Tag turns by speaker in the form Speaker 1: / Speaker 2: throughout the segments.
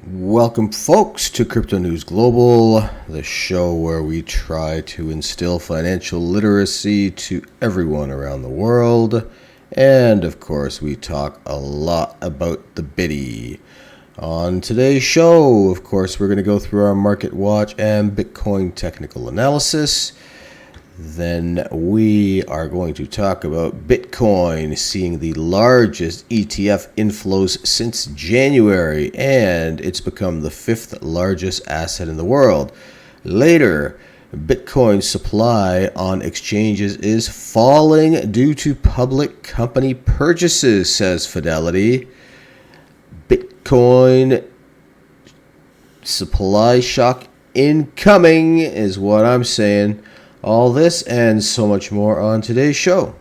Speaker 1: Welcome, folks, to Crypto News Global, the show where we try to instill financial literacy to everyone around the world. And, of course, we talk a lot about the bitty. On today's show, of course, we're going to go through our market watch and Bitcoin technical analysis. Then we are going to talk about Bitcoin seeing the largest ETF inflows since January, and it's become the fifth largest asset in the world. Later, Bitcoin supply on exchanges is falling due to public company purchases, says Fidelity. Bitcoin supply shock incoming is what I'm saying. All this and so much more on today's show.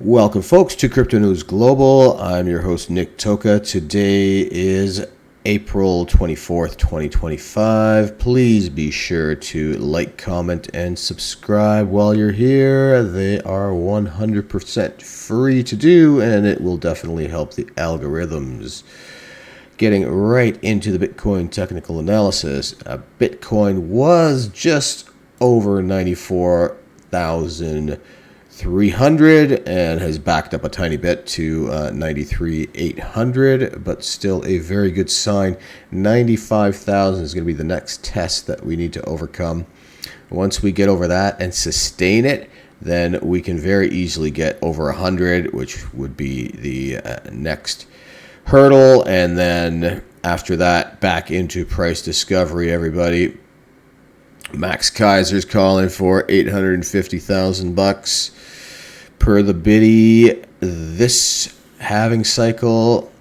Speaker 1: Welcome, folks, to Crypto News Global. I'm your host, Nick Toka. Today is April 24th, 2025. Please be sure to like, comment, and subscribe while you're here. They are 100% free to do, and it will definitely help the algorithms. Getting right into the Bitcoin technical analysis. Bitcoin was just over 94,300 and has backed up a tiny bit to 93,800, but still a very good sign. 95,000 is going to be the next test that we need to overcome. Once we get over that and sustain it, then we can very easily get over 100, which would be the next hurdle. And then after that, back into price discovery, everybody. Max Kaiser's calling for $850,000 per the biddy this halving cycle.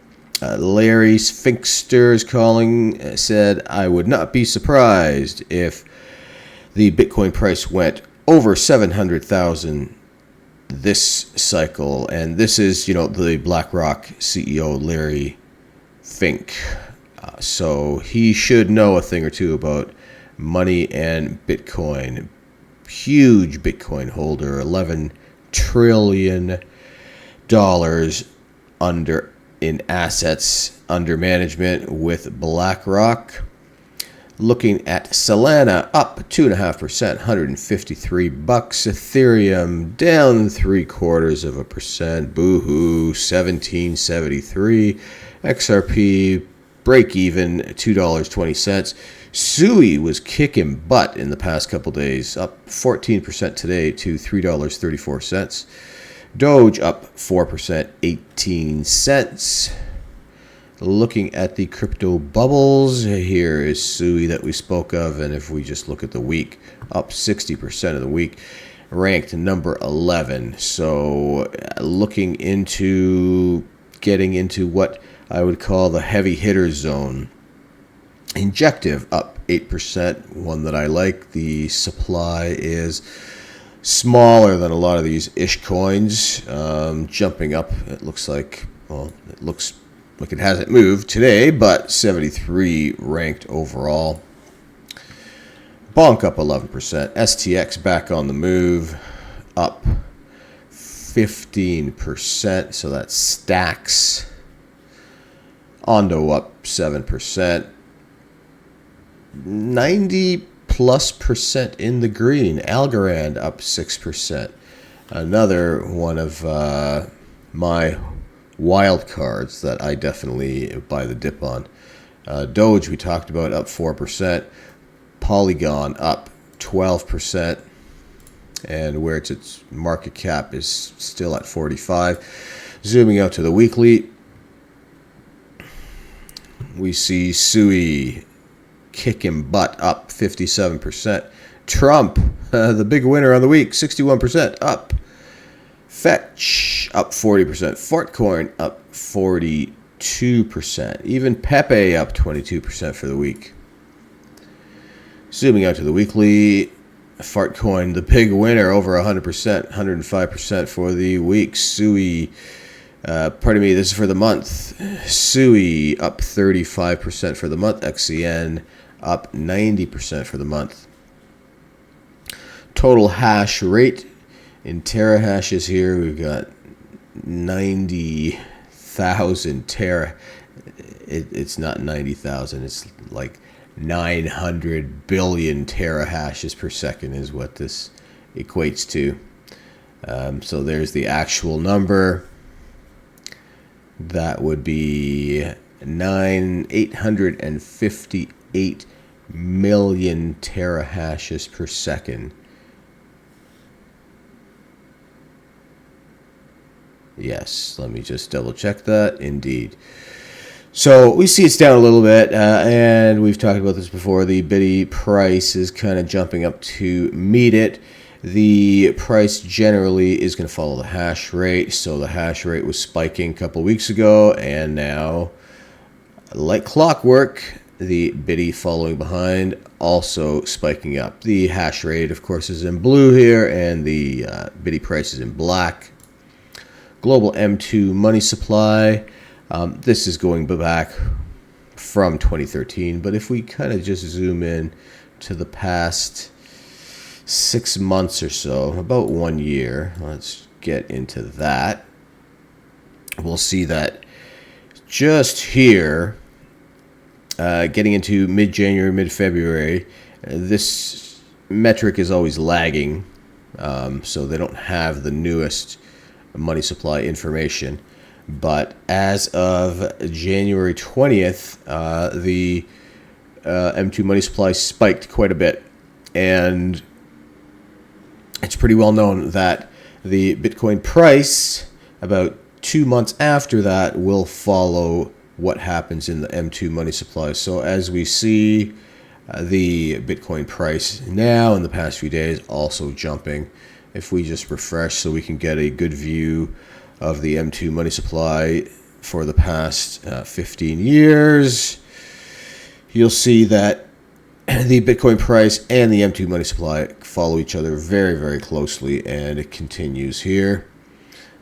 Speaker 1: Larry Sphinkster is calling, said, I would not be surprised if the Bitcoin price went over 700,000 this cycle. And this is, the BlackRock CEO, Larry Fink. So he should know a thing or two about money and Bitcoin. Huge Bitcoin holder, $11 trillion in assets under management with BlackRock. Looking at Solana, up 2.5%, $153. Ethereum down 0.75%. Boohoo, $17.73. XRP break even, $2.20. Sui was kicking butt in the past couple days, up 14% today to $3.34. Doge up 4%, 18 cents. Looking at the crypto bubbles, here is Sui that we spoke of, and if we just look at the week, up 60% of the week, ranked number 11. So looking into getting into what I would call the heavy hitter zone. Injective up 8%, one that I like. The supply is smaller than a lot of these ish coins, jumping up. It looks like it hasn't moved today, but 73 ranked overall. Bonk up 11%. STX back on the move, up 15%. So that's stacks. Ondo up 7%. 90+% in the green. Algorand up 6%. Another one of my wild cards that I definitely buy the dip on. Doge, we talked about, up 4%. Polygon up 12%. And where its market cap is still at 45. Zooming out to the weekly, we see Sui kicking butt, up 57%. Trump, the big winner on the week, 61% up. Fetch up 40%. Fortcoin up 42%. Even Pepe up 22% for the week. Zooming out to the weekly, Fartcoin, the big winner, over 100%, 105% for the week. Sui, this is for the month. Sui up 35% for the month. XCN up 90% for the month. Total hash rate in terahashes here, we've got 90,000 tera. It's not 90,000, it's like 900 billion terahashes per second is what this equates to. So there's the actual number. That would be 858 million terahashes per second. Yes, let me just double check that. Indeed. So we see it's down a little bit, and we've talked about this before. The BitcoinPrice is kind of jumping up to meet it. The price generally is going to follow the hash rate. So the hash rate was spiking a couple weeks ago, and now, like clockwork, the Bitty following behind, also spiking up. The hash rate, of course, is in blue here, and the Bitty price is in black. Global M2 money supply. This is going back from 2013, but if we kind of just zoom in to the past 6 months or so, about 1 year, let's get into that. We'll see that just here, getting into mid-January, mid-February, this metric is always lagging, so they don't have the newest money supply information. But as of January 20th, the M2 money supply spiked quite a bit. And it's pretty well known that the Bitcoin price, about 2 months after that, will follow what happens in the M2 money supply. So as we see the Bitcoin price now in the past few days also jumping, if we just refresh so we can get a good view of the M2 money supply for the past 15 years, you'll see that the Bitcoin price and the M2 money supply follow each other very, very closely, and it continues here.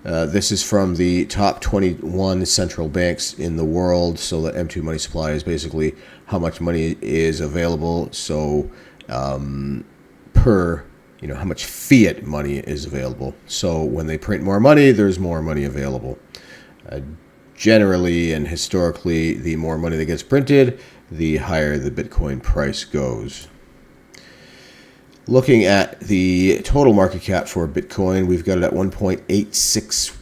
Speaker 1: This is from the top 21 central banks in the world. So the M2 money supply is basically how much money is available. So how much fiat money is available. So when they print more money, there's more money available. Generally and historically, the more money that gets printed, the higher the Bitcoin price goes. Looking at the total market cap for Bitcoin, we've got it at $1.86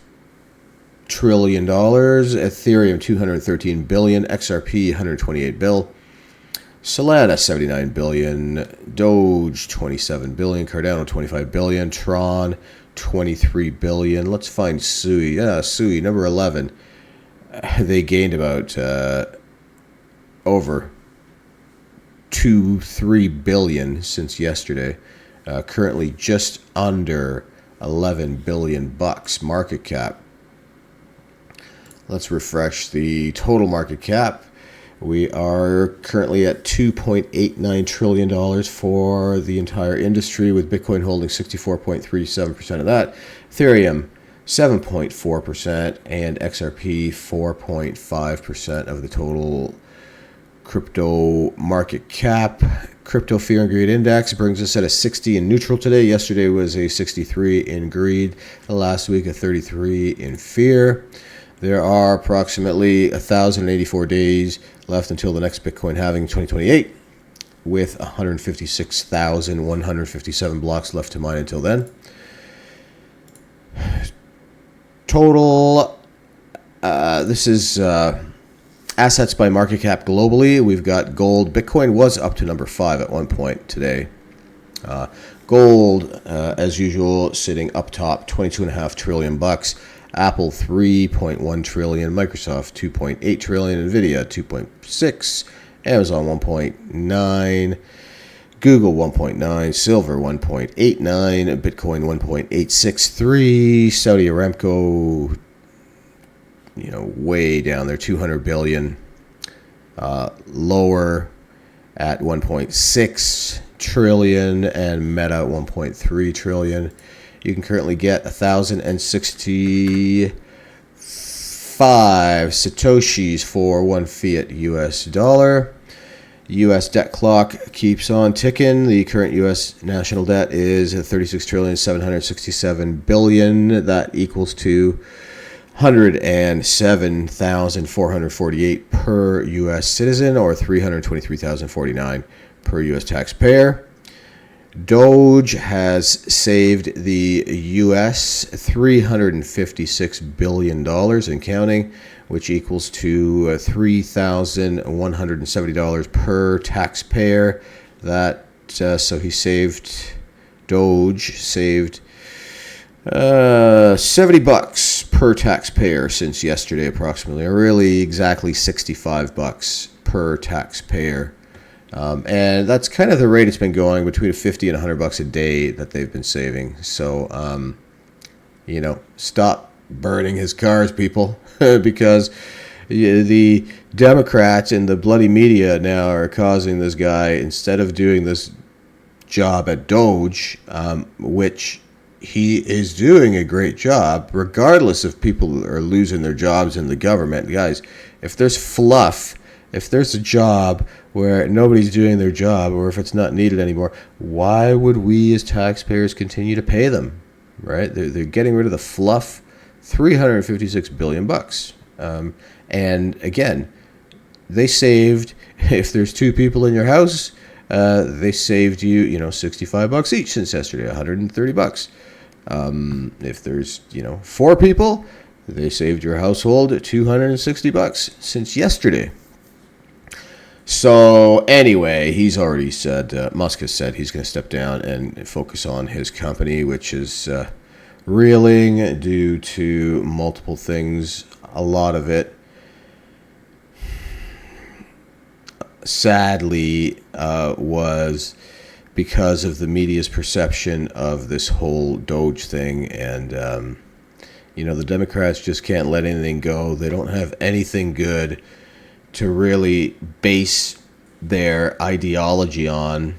Speaker 1: trillion. Ethereum, 213 billion. XRP, 128 bill. Solana, 79 billion. Doge, 27 billion. Cardano, 25 billion. Tron, 23 billion. Let's find Sui. Sui, number 11. They gained about over 2-3 billion since yesterday. Currently just under 11 billion bucks market cap. Let's refresh the total market cap. We are currently at $2.89 trillion for the entire industry, with Bitcoin holding 64.37% of that, Ethereum 7.4%, and XRP 4.5% of the total crypto market cap. Crypto Fear and Greed Index brings us at a 60 in neutral today. Yesterday was a 63 in greed. Last week a 33 in fear. There are approximately 1,084 days left until the next Bitcoin halving in 2028, with 156,157 blocks left to mine until then. Total, this is assets by market cap globally. We've got gold. Bitcoin was up to number 5 at one point today. Gold, as usual, sitting up top, 22.5 trillion bucks. Apple, 3.1 trillion. Microsoft, 2.8 trillion. Nvidia, 2.6. Amazon, 1.9. Google, 1.9. Silver, 1.89. Bitcoin, 1.863. Saudi Aramco, way down there, 200 billion. Lower at 1.6 trillion and Meta 1.3 trillion. You can currently get 1,065 Satoshis for 1 fiat US dollar. U.S. debt clock keeps on ticking. The current U.S. national debt is 36,767,000,000,000. That equals to 107,448 per U.S. citizen, or 323,049 per U.S. taxpayer. Doge has saved the U.S. $356 billion and counting, which equals to $3,170 per taxpayer. That so he saved, Doge saved $70 per taxpayer since yesterday, approximately, or really exactly $65 per taxpayer. And that's kind of the rate it's been going, between $50 and $100 a day that they've been saving. So, stop burning his cars, people, because the Democrats and the bloody media now are causing this guy, instead of doing this job at Doge, which he is doing a great job, regardless if people are losing their jobs in the government. Guys, if there's fluff, if there's a job where nobody's doing their job, or if it's not needed anymore, why would we as taxpayers continue to pay them? Right? They're getting rid of the fluff. $356 billion. And again, they saved, if there's 2 people in your house, they saved you, $65 each since yesterday, $130. If there's, 4 people, they saved your household $260 since yesterday. So anyway, he's already said, Musk has said he's going to step down and focus on his company, which is reeling due to multiple things. A lot of it, sadly, was because of the media's perception of this whole Doge thing. And, the Democrats just can't let anything go. They don't have anything good to really base their ideology on.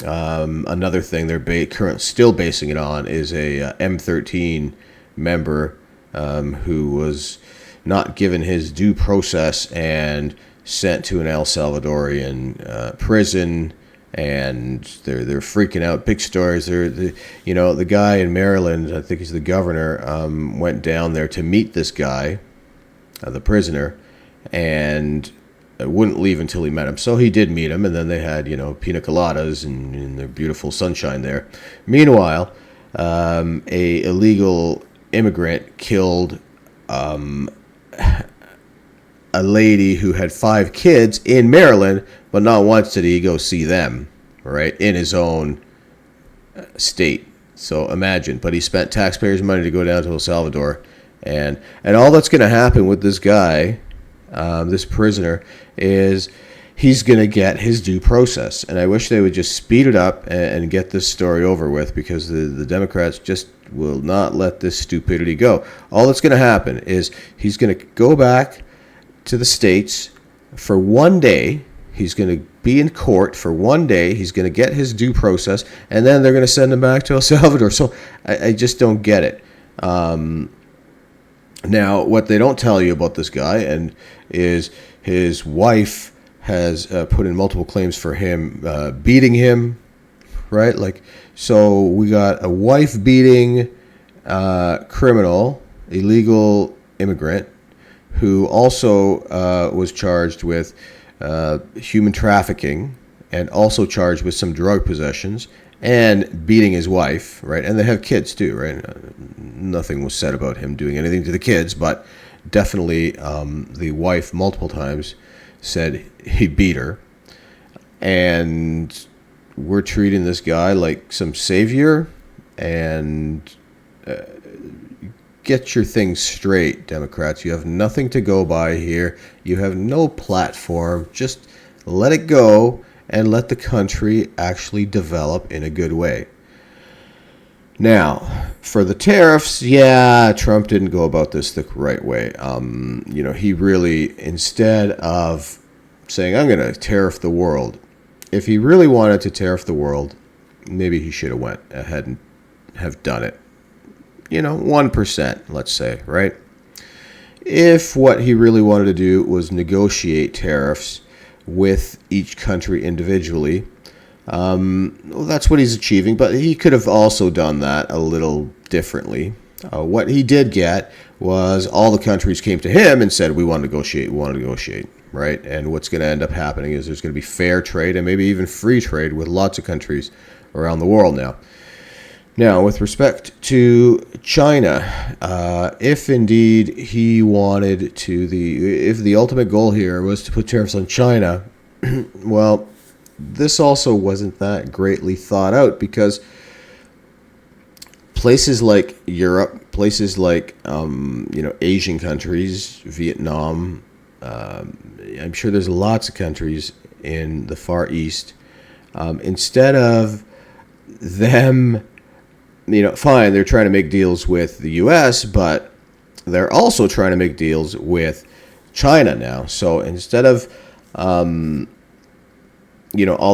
Speaker 1: Another thing they're still basing it on is a M13 member who was not given his due process and sent to an El Salvadorian prison, and they're freaking out. Big stories. The guy in Maryland, I think he's the governor, went down there to meet this guy, the prisoner, and wouldn't leave until he met him. So he did meet him, and then they had, pina coladas and the beautiful sunshine there. Meanwhile, a illegal immigrant killed a lady who had 5 kids in Maryland, but not once did he go see them, right, in his own state. So imagine, but he spent taxpayers' money to go down to El Salvador, and all that's going to happen with this guy, this prisoner, is he's going to get his due process. And I wish they would just speed it up and get this story over with, because the Democrats just will not let this stupidity go. All that's going to happen is he's going to go back to the States for 1 day. He's going to be in court for 1 day. He's going to get his due process, and then they're going to send him back to El Salvador. So I just don't get it. Now, what they don't tell you about this guy is his wife has put in multiple claims for him beating him, right? So we got a wife-beating criminal, illegal immigrant, who also was charged with human trafficking, and also charged with some drug possessions and beating his wife, right? And they have kids too, right? Nothing was said about him doing anything to the kids, but definitely the wife multiple times said he beat her. And we're treating this guy like some savior, and get your things straight, Democrats. You have nothing to go by here. You have no platform. Just let it go and let the country actually develop in a good way. Now, for the tariffs, yeah, Trump didn't go about this the right way. He really, instead of saying, I'm going to tariff the world, if he really wanted to tariff the world, maybe he should have went ahead and have done it. 1%, let's say, right? If what he really wanted to do was negotiate tariffs with each country individually, well, that's what he's achieving, but he could have also done that a little differently. What he did get was all the countries came to him and said, we want to negotiate, right? And what's going to end up happening is there's going to be fair trade and maybe even free trade with lots of countries around the world now. Now, with respect to China, if indeed he wanted to, if the ultimate goal here was to put tariffs on China, well, this also wasn't that greatly thought out, because places like Europe, places like Asian countries, Vietnam, I'm sure there's lots of countries in the Far East. Instead of them, fine, they're trying to make deals with the U.S., but they're also trying to make deals with China now. So instead of all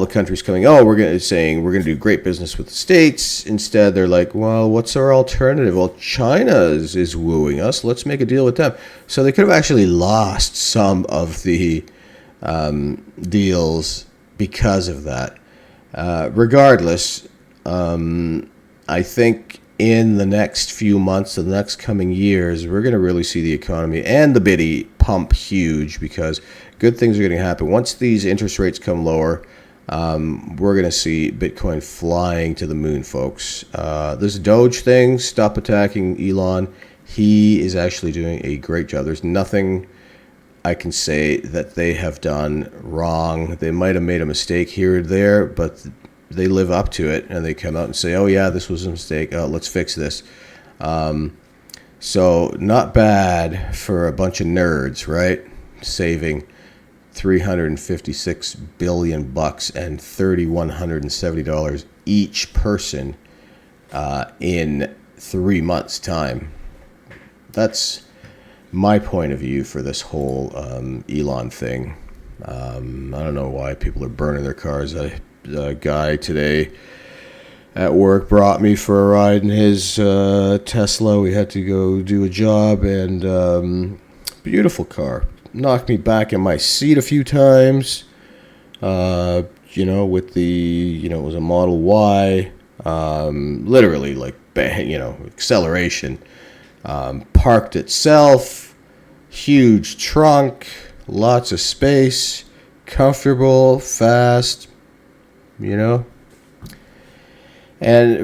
Speaker 1: the countries coming, we're going to do great business with the States. Instead, they're like, well, what's our alternative? Well, China is wooing us. Let's make a deal with them. So they could have actually lost some of the deals because of that. Regardless, I think in the next few months, the next coming years, we're going to really see the economy and the biddy pump huge, because good things are going to happen. Once these interest rates come lower, we're going to see Bitcoin flying to the moon, folks. This Doge thing, stop attacking Elon. He is actually doing a great job. There's nothing I can say that they have done wrong. They might have made a mistake here or there, but they live up to it, and they come out and say, oh yeah, this was a mistake. Let's fix this. So not bad for a bunch of nerds, right? Saving $356 billion and $3,170 each person in 3 months' time. That's my point of view for this whole Elon thing. I don't know why people are burning their cars. A guy today at work brought me for a ride in his Tesla. We had to go do a job, and beautiful car. Knocked me back in my seat a few times. With the, it was a Model Y. Literally, like, bang, acceleration. Parked itself. Huge trunk. Lots of space. Comfortable. Fast. And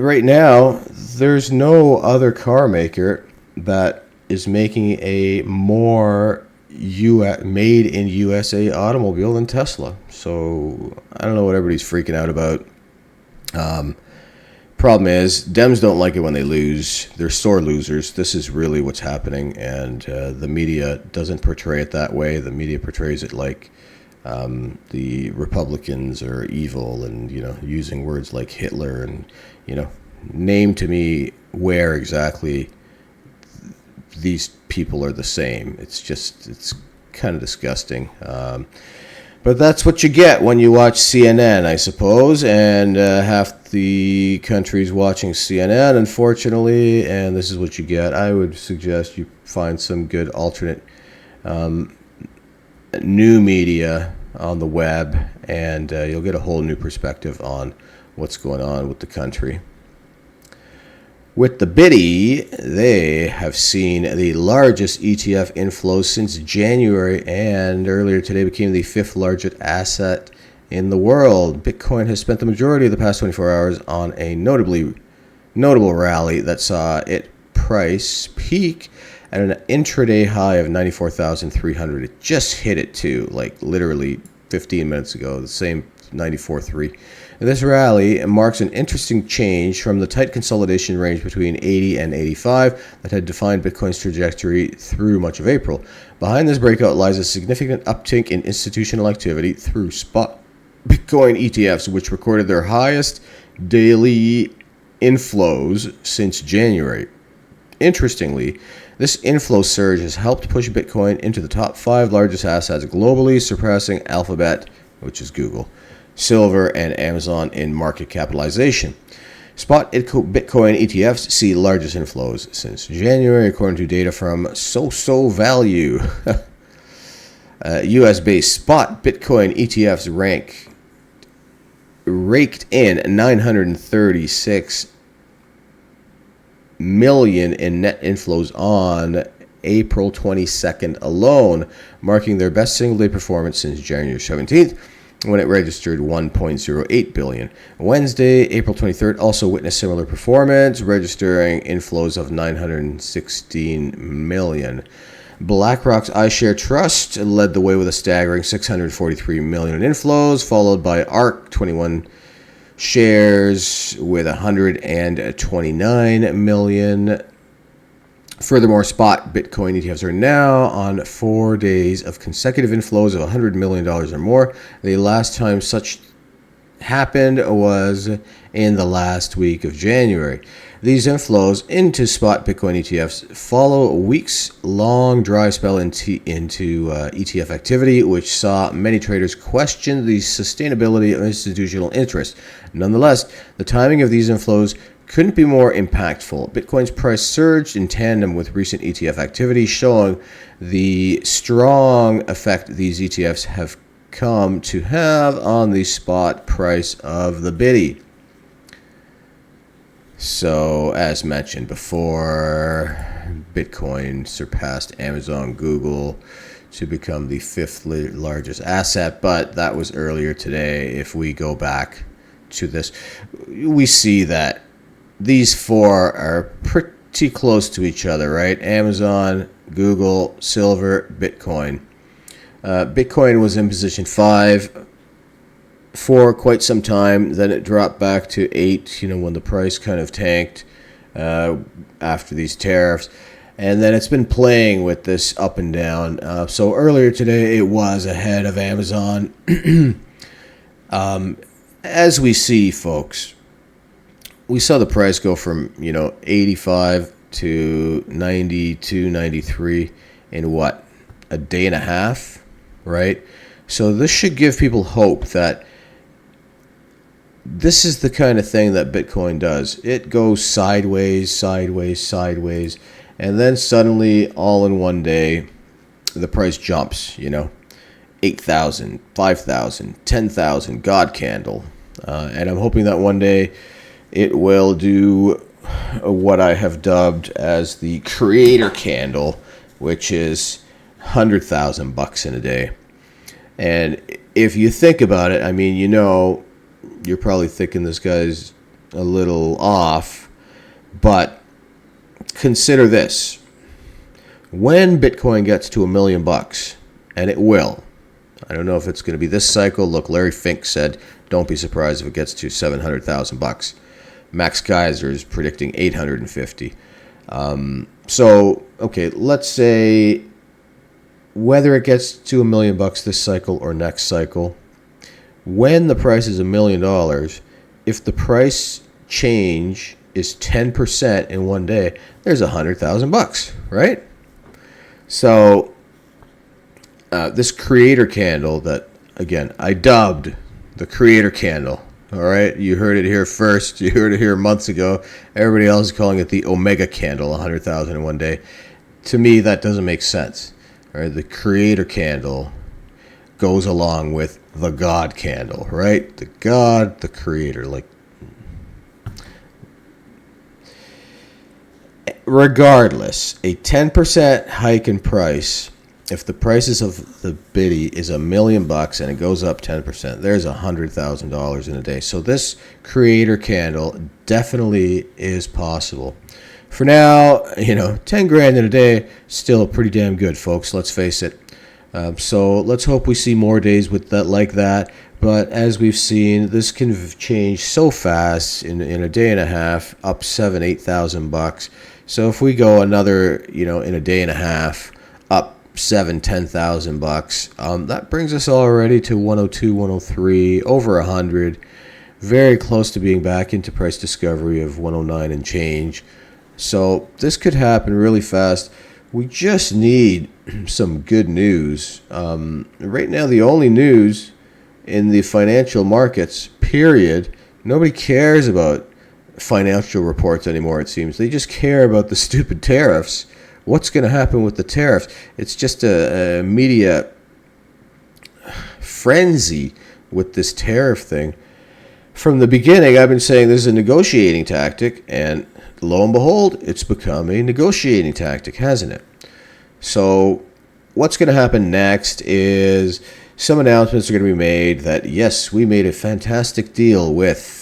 Speaker 1: right now, there's no other car maker that is making a more made in USA automobile than Tesla. So I don't know what everybody's freaking out about. Problem is, Dems don't like it when they lose. They're sore losers. This is really what's happening, and the media doesn't portray it that way. The media portrays it like the Republicans are evil, and using words like Hitler, and name to me where exactly these people are the same. It's kind of disgusting. But that's what you get when you watch CNN, I suppose, and half the country's watching CNN, unfortunately, and this is what you get. I would suggest you find some good alternate new media on the web, and you'll get a whole new perspective on what's going on with the country. With the Biddy, they have seen the largest ETF inflows since January, and earlier today became the 5th largest asset in the world. Bitcoin has spent the majority of the past 24 hours on a notable rally that saw its price peak at an intraday high of 94,300. It just hit it too, like literally 15 minutes ago, the same 94.3. This rally marks an interesting change from the tight consolidation range between 80 and 85 that had defined Bitcoin's trajectory through much of April. Behind this breakout lies a significant uptick in institutional activity through spot Bitcoin ETFs, which recorded their highest daily inflows since January. Interestingly, this inflow surge has helped push Bitcoin into the top 5 largest assets globally, surpassing Alphabet, which is Google, silver, and Amazon in market capitalization. Spot Bitcoin ETFs see largest inflows since January, according to data from Value. US-based spot Bitcoin ETFs raked in 936 million in net inflows on April 22nd alone, marking their best single-day performance since January 17th, when it registered 1.08 billion. Wednesday, April 23rd, also witnessed similar performance, registering inflows of 916 million. BlackRock's iShares Trust led the way with a staggering 643 million in inflows, followed by ARK 21 shares with 129 million. Furthermore, spot Bitcoin ETFs are now on 4 days of consecutive inflows of $100 million or more. The last time such happened was in the last week of January. These inflows into spot Bitcoin ETFs follow a weeks-long dry spell into ETF activity, which saw many traders question the sustainability of institutional interest. Nonetheless, the timing of these inflows couldn't be more impactful. Bitcoin's price surged in tandem with recent ETF activity, showing the strong effect these ETFs have come to have on the spot price of the Bitty. So, as mentioned before, Bitcoin surpassed Amazon, Google to become the fifth largest asset, but that was earlier today. If we go back to this, we see that these four are pretty close to each other, right? Amazon, Google, silver, Bitcoin. Bitcoin was in position 5 for quite some time. Then it dropped back to 8, when the price kind of tanked after these tariffs. And then it's been playing with this up and down. So earlier today, it was ahead of Amazon. As we see, folks, we saw the price go from, 85 to 92, 93 in what? A day and a half, right? So this should give people hope that this is the kind of thing that Bitcoin does. It goes sideways, sideways, sideways, and then suddenly, all in one day, the price jumps, 8,000, 5,000, 10,000, God candle. And I'm hoping that one day it will do what I have dubbed as the creator candle, which is $100,000 in a day. And if you think about it, you're probably thinking this guy's a little off, but consider this. When Bitcoin gets to $1 million, and it will, I don't know if it's going to be this cycle. Look, Larry Fink said, don't be surprised if it gets to $700,000. Max Kaiser is predicting 850. So, okay, let's say whether it gets to $1 million this cycle or next cycle, when the price is $1 million, if the price change is 10% in one day, there's $100,000, right? So this creator candle that, again, I dubbed the creator candle. All right, you heard it here first. You heard it here months ago. Everybody else is calling it the Omega candle, 100,000 in one day. To me, that doesn't make sense. All right, the creator candle goes along with the God candle, right? The God, the creator. Regardless, a 10% hike in price, if the prices of the Bitty is $1 million and it goes up 10%, there's $100,000 in a day. So this creator candle definitely is possible. For now, 10 grand in a day, still pretty damn good, folks. Let's face it. So let's hope we see more days with that like that. But as we've seen, this can change so fast in a day and a half, up $8,000. So if we go another, in a day and a half, up $10,000, that brings us already to 102, 103, over 100, very close to being back into price discovery of 109 and change. So this could happen really fast. We just need some good news. Right now, the only news in the financial markets, period. Nobody cares about financial reports anymore, it seems. They just care about the stupid tariffs. What's going to happen with the tariffs? It's just a media frenzy with this tariff thing. From the beginning, I've been saying this is a negotiating tactic, and lo and behold, it's become a negotiating tactic, hasn't it? So what's going to happen next is some announcements are going to be made that, yes, we made a fantastic deal with,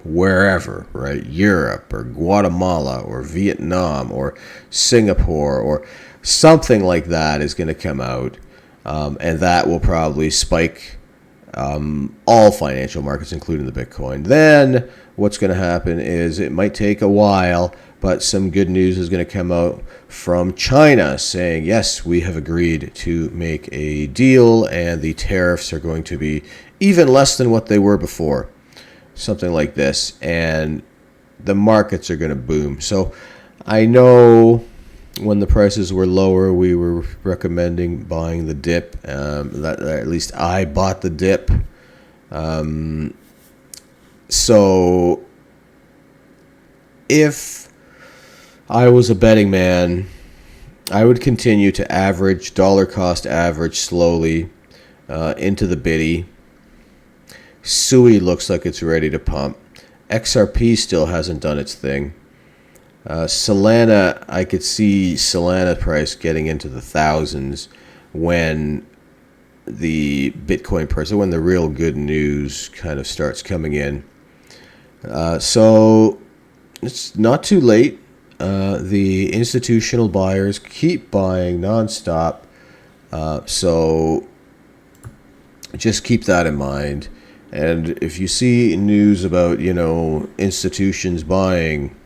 Speaker 1: wherever, right? Europe or Guatemala or Vietnam or Singapore or something like that is going to come out. And that will probably spike all financial markets, including the Bitcoin. Then what's going to happen is it might take a while, but some good news is going to come out from China saying, yes, we have agreed to make a deal and the tariffs are going to be even less than what they were before. Something like this. And the markets are going to boom. So I know when the prices were lower, we were recommending buying the dip. At least I bought the dip. So if I was a betting man, I would continue to average, dollar cost average slowly into the biddy. SUI looks like it's ready to pump. XRP still hasn't done its thing. Solana, I could see Solana price getting into the thousands when the Bitcoin price, when the real good news kind of starts coming in. So it's not too late. The institutional buyers keep buying nonstop. So just keep that in mind. And if you see news about, institutions buying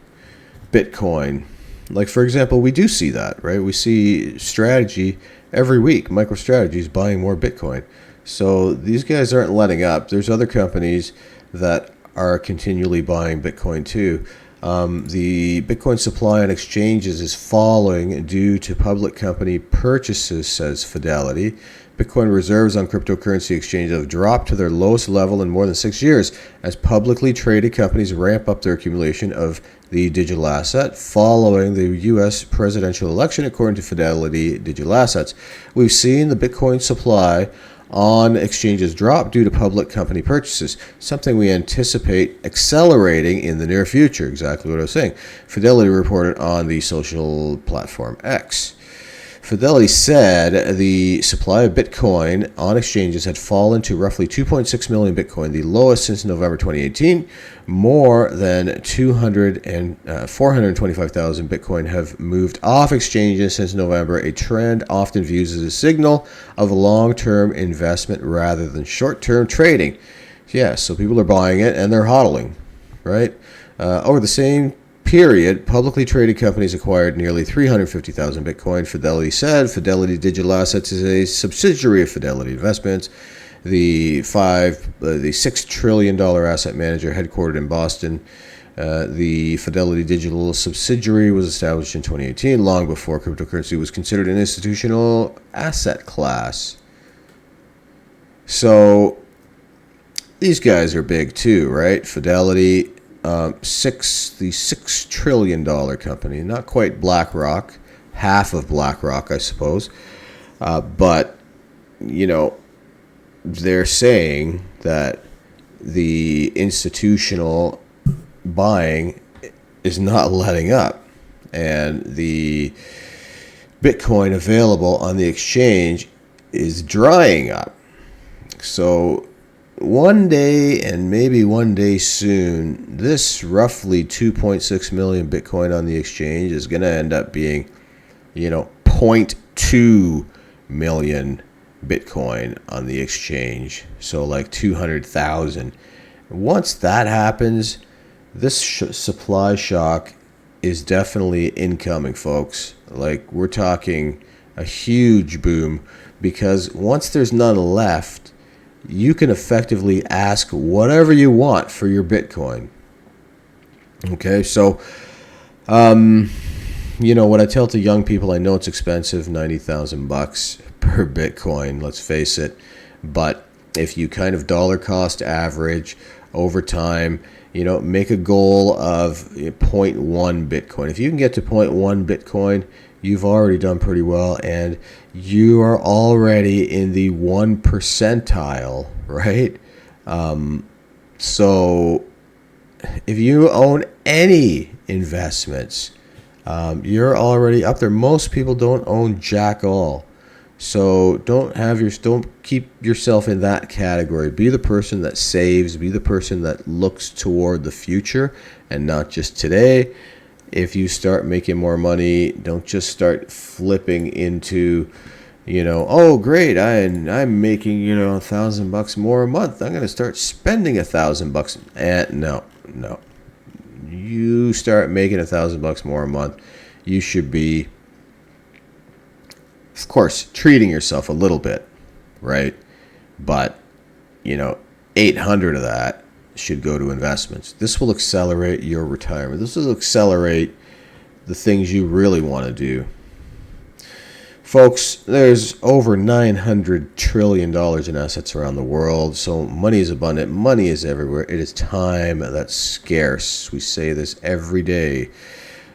Speaker 1: Bitcoin, like, for example, we do see that, right? We see Strategy every week, MicroStrategy is buying more Bitcoin. So these guys aren't letting up. There's other companies that are continually buying Bitcoin too. The Bitcoin supply on exchanges is falling due to public company purchases, says Fidelity. Bitcoin reserves on cryptocurrency exchanges have dropped to their lowest level in more than 6 years as publicly traded companies ramp up their accumulation of the digital asset following the U.S. presidential election, according to Fidelity Digital Assets. We've seen the Bitcoin supply on exchanges drop due to public company purchases, something we anticipate accelerating in the near future. Exactly what I was saying. Fidelity reported on the social platform X. Fidelity said the supply of Bitcoin on exchanges had fallen to roughly 2.6 million Bitcoin, the lowest since November 2018. More than 425,000 Bitcoin have moved off exchanges since November, a trend often viewed as a signal of long-term investment rather than short-term trading. Yeah, so people are buying it and they're hodling, right? Over the same period, publicly traded companies acquired nearly 350,000 Bitcoin, Fidelity said. Fidelity Digital Assets is a subsidiary of Fidelity Investments, the $6 trillion asset manager headquartered in Boston. The Fidelity Digital subsidiary was established in 2018, long before cryptocurrency was considered an institutional asset class. So these guys are big too, right? Fidelity, the $6 trillion company, not quite BlackRock, half of BlackRock, I suppose. But, they're saying that the institutional buying is not letting up. And the Bitcoin available on the exchange is drying up. So one day, and maybe one day soon, this roughly 2.6 million Bitcoin on the exchange is going to end up being, 0.2 million Bitcoin on the exchange. So like 200,000. Once that happens, this supply shock is definitely incoming, folks. Like, we're talking a huge boom, because once there's none left, you can effectively ask whatever you want for your Bitcoin. Okay, so, what I tell to young people, I know it's expensive, $90,000 per Bitcoin, let's face it, but if you kind of dollar cost average over time, make a goal of zero point 0.1 Bitcoin. If you can get to 0.1 Bitcoin, you've already done pretty well, and you are already in the 1 percentile, right? So if you own any investments, you're already up there. Most people don't own jack all. So don't keep yourself in that category. Be the person that saves, be the person that looks toward the future and not just today. If you start making more money, don't just start flipping into, oh great, I'm making, $1,000 more a month. I'm going to start spending $1,000. And no. You start making $1,000 more a month, you should be, of course, treating yourself a little bit, right? But, 800 of that should go to investments. This will accelerate your retirement. This will accelerate the things you really want to do. Folks, there's over $900 trillion in assets around the world, so money is abundant. Money is everywhere. It is time that's scarce. We say this every day.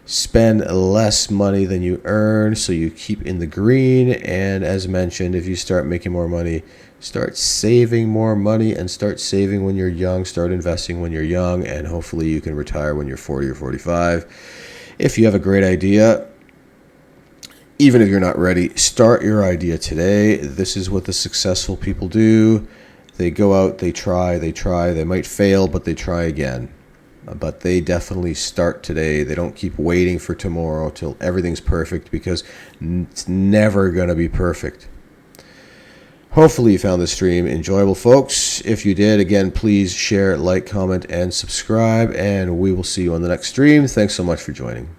Speaker 1: Spend less money than you earn so you keep in the green. And as mentioned, if you start making more money, start saving more money and start saving when you're young. Start investing when you're young, and hopefully you can retire when you're 40 or 45. If you have a great idea, even if you're not ready, start your idea today. This is what the successful people do. They go out, they try, they might fail, but they try again. But they definitely start today. They don't keep waiting for tomorrow till everything's perfect, because it's never going to be perfect. Hopefully you found this stream enjoyable, folks. If you did, again, please share, like, comment, and subscribe, and we will see you on the next stream. Thanks so much for joining.